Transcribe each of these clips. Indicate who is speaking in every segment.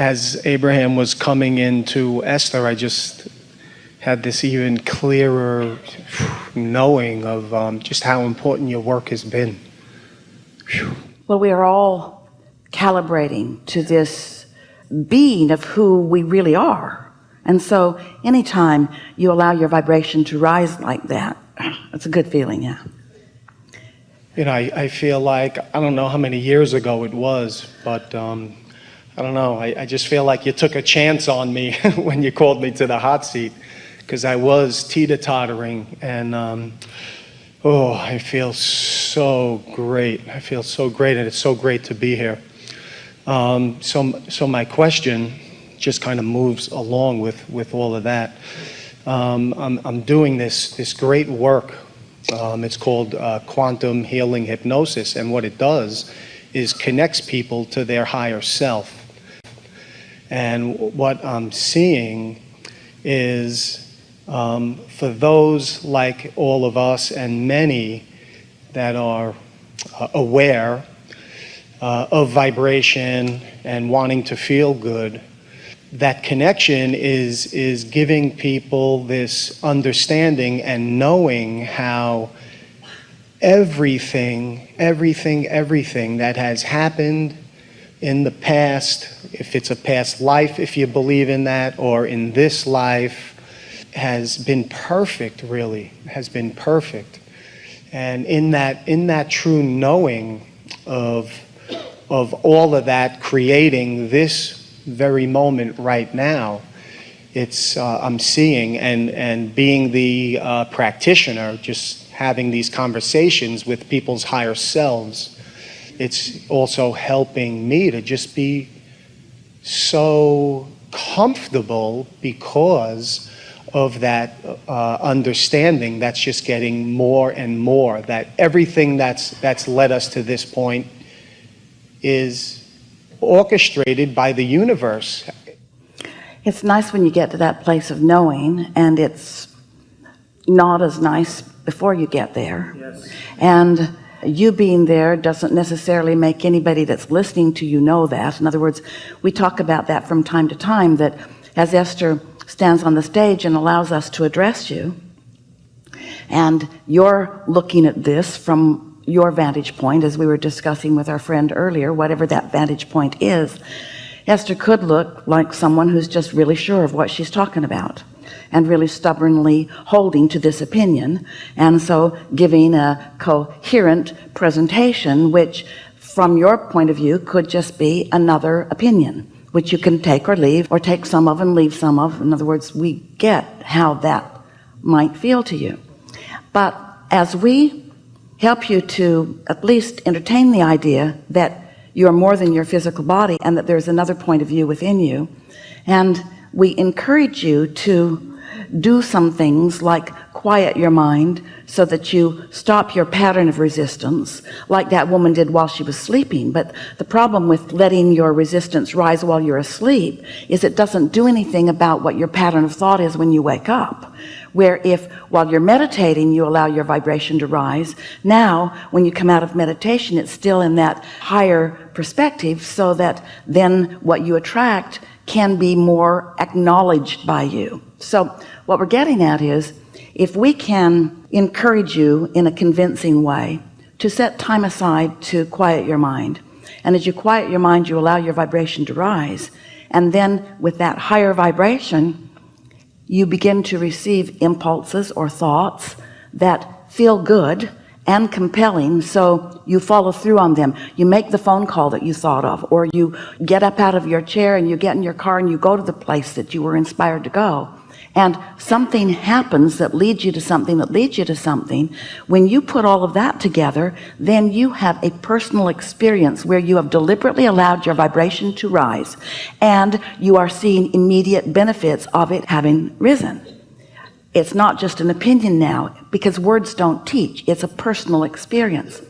Speaker 1: as Abraham was coming into Esther, I just had this even clearer knowing of just how important your work has been.
Speaker 2: Well, we are all calibrating to this being of who we really are. And so anytime you allow your vibration to rise like that, it's a good feeling, yeah.
Speaker 1: You know, I feel like, I don't know how many years ago it was, but I don't know, I just feel like you took a chance on me when you called me to the hot seat, because I was teeter-tottering, and oh, I feel so great. I feel so great, and it's so great to be here. So my question just kind of moves along with all of that. I'm doing this great work. It's called quantum healing hypnosis, and what it does is connects people to their higher self. And what I'm seeing is for those like all of us and many that are aware of vibration and wanting to feel good, that connection is giving people this understanding and knowing how everything that has happened in the past, if it's a past life, if you believe in that, or in this life, has been perfect, really, has been perfect. And in that true knowing of all of that creating this very moment right now, it's I'm seeing and being the practitioner, just having these conversations with people's higher selves, it's also helping me to just be so comfortable because of that understanding that's just getting more and more, that everything that's led us to this point is orchestrated by the universe.
Speaker 2: It's nice when you get to that place of knowing, and it's not as nice before you get there.
Speaker 1: Yes.
Speaker 2: And you being there doesn't necessarily make anybody that's listening to you know that. In other words, we talk about that from time to time, that as Esther stands on the stage and allows us to address you, and you're looking at this from your vantage point, as we were discussing with our friend earlier, whatever that vantage point is, Esther could look like someone who's just really sure of what she's talking about and really stubbornly holding to this opinion, and so giving a coherent presentation which from your point of view could just be another opinion which you can take or leave, or take some of and leave some of. In other words, we get how that might feel to you. But as we help you to at least entertain the idea that you're more than your physical body and that there's another point of view within you, and we encourage you to do some things like quiet your mind so that you stop your pattern of resistance, like that woman did while she was sleeping. But the problem with letting your resistance rise while you're asleep is it doesn't do anything about what your pattern of thought is when you wake up. Where if while you're meditating you allow your vibration to rise, now when you come out of meditation it's still in that higher perspective, so that then what you attract can be more acknowledged by you. So what we're getting at is, if we can encourage you in a convincing way to set time aside to quiet your mind, and as you quiet your mind you allow your vibration to rise, and then with that higher vibration you begin to receive impulses or thoughts that feel good and compelling, so you follow through on them. You make the phone call that you thought of, or you get up out of your chair and you get in your car and you go to the place that you were inspired to go, and something happens that leads you to something that leads you to something. When you put all of that together, then you have a personal experience where you have deliberately allowed your vibration to rise, and you are seeing immediate benefits of it having risen. It's not just an opinion now, because words don't teach. It's a personal experience.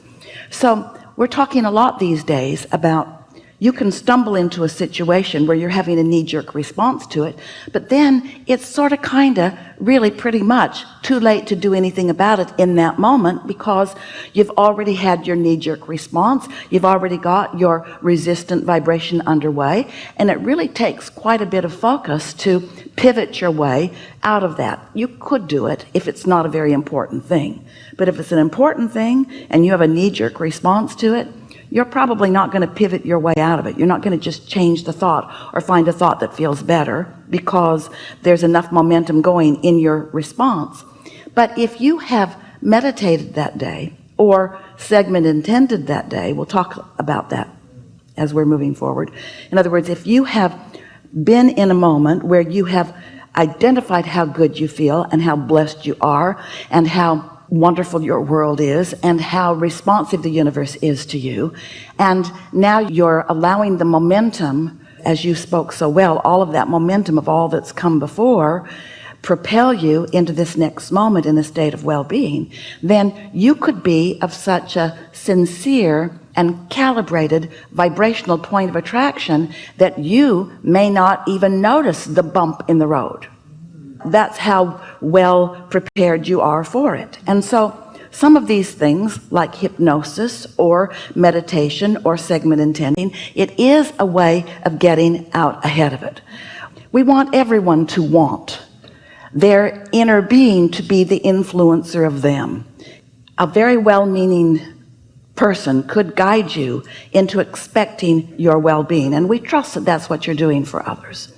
Speaker 2: So we're talking a lot these days about You can stumble into a situation where you're having a knee-jerk response to it, but then it's sort of really pretty much too late to do anything about it in that moment, because you've already had your knee-jerk response, you've already got your resistant vibration underway, and it really takes quite a bit of focus to pivot your way out of that. You could do it if it's not a very important thing, but if it's an important thing and you have a knee-jerk response to it, you're probably not going to pivot your way out of it. You're not going to just change the thought or find a thought that feels better because there's enough momentum going in your response. But if you have meditated that day or segment intended that day, we'll talk about that as we're moving forward. In other words, if you have been in a moment where you have identified how good you feel and how blessed you are and how wonderful your world is and how responsive the universe is to you, and now you're allowing the momentum, as you spoke so well, all of that momentum of all that's come before, propel you into this next moment in a state of well-being, then you could be of such a sincere and calibrated vibrational point of attraction that you may not even notice the bump in the road. That's how well prepared you are for it. And so some of these things, like hypnosis or meditation or segment intending, it is a way of getting out ahead of it. We want everyone to want their inner being to be the influencer of them. A very well-meaning person could guide you into expecting your well-being, and we trust that that's what you're doing for others.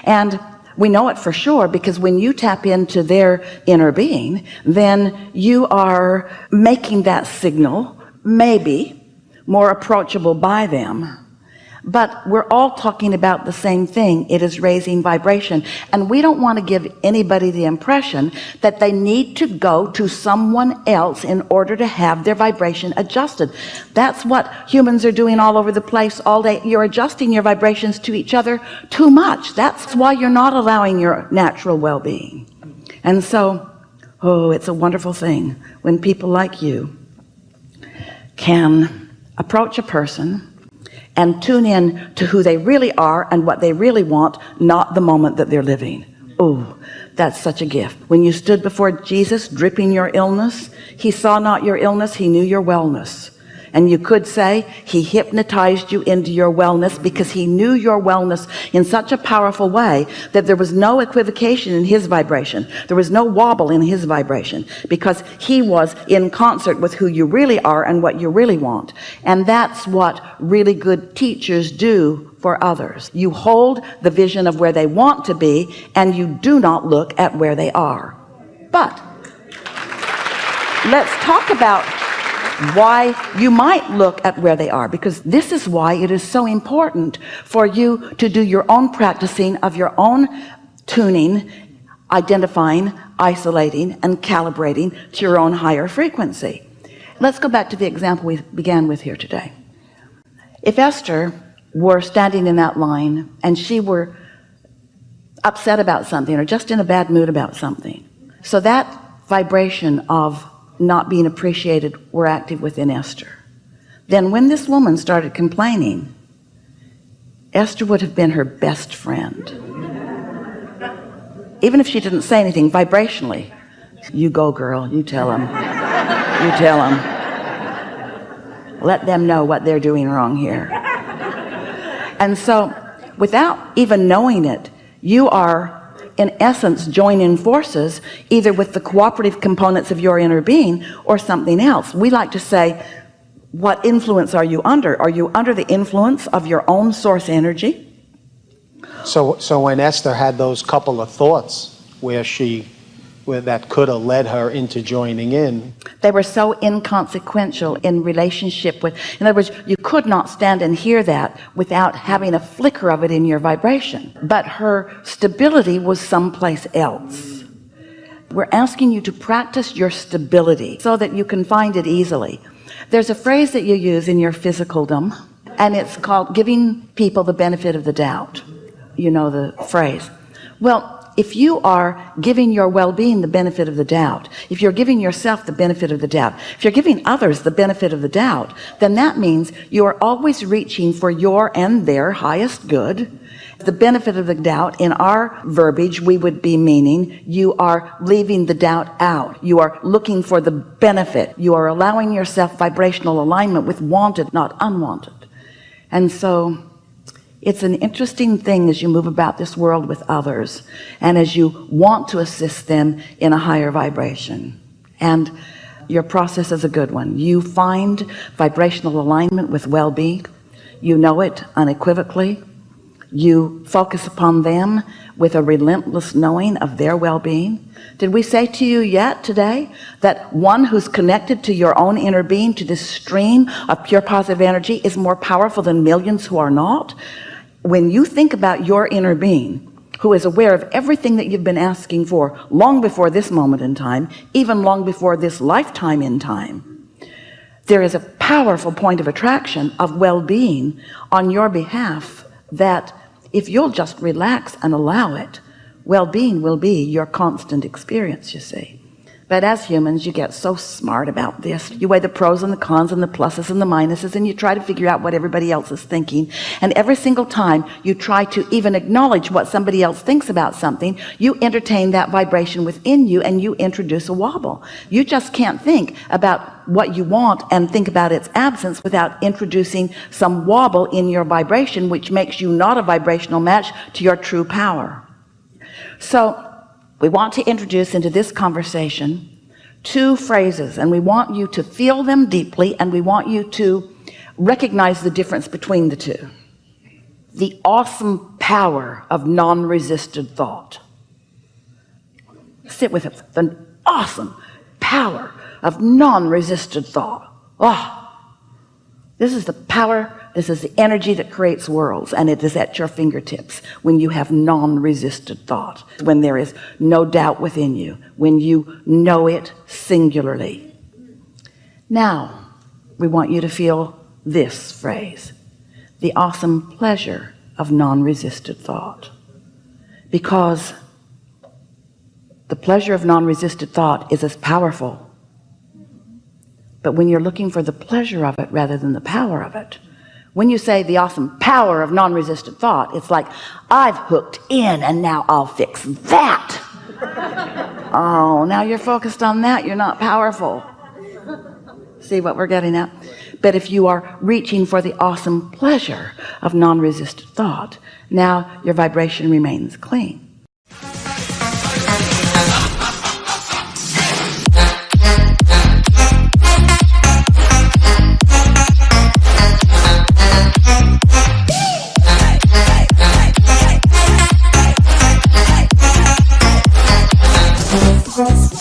Speaker 2: And we know it for sure because when you tap into their inner being, then you are making that signal maybe more approachable by them. But we're all talking about the same thing. It is raising vibration, and we don't want to give anybody the impression that they need to go to someone else in order to have their vibration adjusted. That's what humans are doing all over the place all day. You're adjusting your vibrations to each other too much. That's why you're not allowing your natural well-being. And so, it's a wonderful thing when people like you can approach a person and tune in to who they really are and what they really want, not the moment that they're living. Oh, that's such a gift. When you stood before Jesus dripping your illness, he saw not your illness, he knew your wellness. And you could say he hypnotized you into your wellness because he knew your wellness in such a powerful way that there was no equivocation in his vibration. There was no wobble in his vibration because he was in concert with who you really are and what you really want. And that's what really good teachers do for others. You hold the vision of where they want to be and you do not look at where they are. But let's talk about why you might look at where they are, because this is why it is so important for you to do your own practicing of your own tuning, identifying, isolating, and calibrating to your own higher frequency. Let's go back to the example we began with here today. If Esther were standing in that line and she were upset about something or just in a bad mood about something, so that vibration of not being appreciated were active within Esther, then when this woman started complaining, Esther would have been her best friend. Even if she didn't say anything vibrationally. You go, girl, you tell them. You tell them. Let them know what they're doing wrong here. And so without even knowing it, you are in essence joining forces either with the cooperative components of your inner being or something else. We like to say, what influence are you under? Are you under the influence of your own source energy?
Speaker 1: So when Esther had those couple of thoughts where that could have led her into joining in,
Speaker 2: they were so inconsequential in relationship with, in other words, you could not stand and hear that without having a flicker of it in your vibration. But her stability was someplace else. We're asking you to practice your stability so that you can find it easily. There's a phrase that you use in your physicaldom, and it's called giving people the benefit of the doubt. You know the phrase. Well, if you are giving your well-being the benefit of the doubt, if you're giving yourself the benefit of the doubt, if you're giving others the benefit of the doubt, then that means you are always reaching for your and their highest good. The benefit of the doubt, in our verbiage, we would be meaning you are leaving the doubt out. You are looking for the benefit. You are allowing yourself vibrational alignment with wanted, not unwanted. And so it's an interesting thing as you move about this world with others and as you want to assist them in a higher vibration. And your process is a good one. You find vibrational alignment with well-being. You know it unequivocally. You focus upon them with a relentless knowing of their well-being. Did we say to you yet today that one who's connected to your own inner being, to this stream of pure positive energy, is more powerful than millions who are not? When you think about your inner being, who is aware of everything that you've been asking for long before this moment in time, even long before this lifetime in time, there is a powerful point of attraction of well-being on your behalf that, if you'll just relax and allow it, well-being will be your constant experience, you see. But as humans, you get so smart about this. You weigh the pros and the cons and the pluses and the minuses, and you try to figure out what everybody else is thinking. And every single time you try to even acknowledge what somebody else thinks about something, you entertain that vibration within you and you introduce a wobble. You just can't think about what you want and think about its absence without introducing some wobble in your vibration, which makes you not a vibrational match to your true power. So we want to introduce into this conversation two phrases, and we want you to feel them deeply, and we want you to recognize the difference between the two. The awesome power of non-resisted thought. Sit with it. The awesome power of non-resisted thought. This is the power, this is the energy that creates worlds, and it is at your fingertips when you have non-resisted thought, when there is no doubt within you, when you know it singularly. Now we want you to feel this phrase, the awesome pleasure of non-resisted thought, because the pleasure of non-resisted thought is as powerful. But when you're looking for the pleasure of it rather than the power of it, when you say the awesome power of non-resistant thought, it's like, I've hooked in and now I'll fix that. Oh, now you're focused on that. You're not powerful. See what we're getting at? But if you are reaching for the awesome pleasure of non-resistant thought, now your vibration remains clean.
Speaker 3: This